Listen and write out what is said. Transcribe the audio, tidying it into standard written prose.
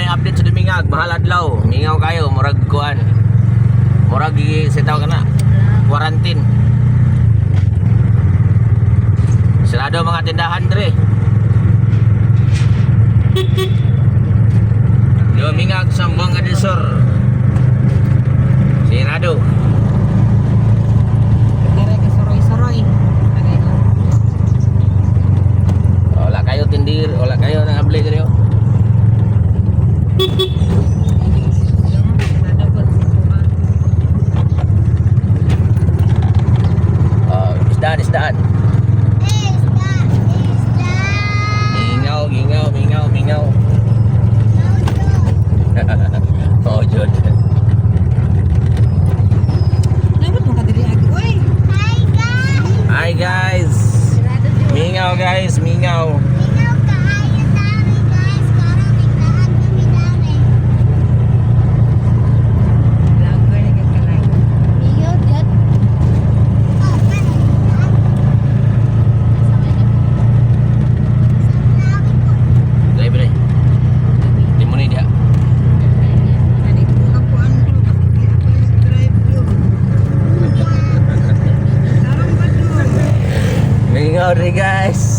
may update sa Dumingag, mahal adlaw. Mingaw kayo, murag kuan. Murag sitaw ka na. Quarantine. Sarado mga tindahan dre. Dumingag Sambuanga del Sur. Sarado. Dire ka soroy-soroy. Wala kayo tindir, wala kayo nang abli dre. Isdaan. Mingaw. Oh, Jod. Dapat mo ka diri agi. Oy. Hi guys. Mingaw guys, mingaw. Vlogger na ka kalay. Drive na. Di mo na dia. Ani ko ako ano drive thru. Sarang ba to? Mingaw rin guys.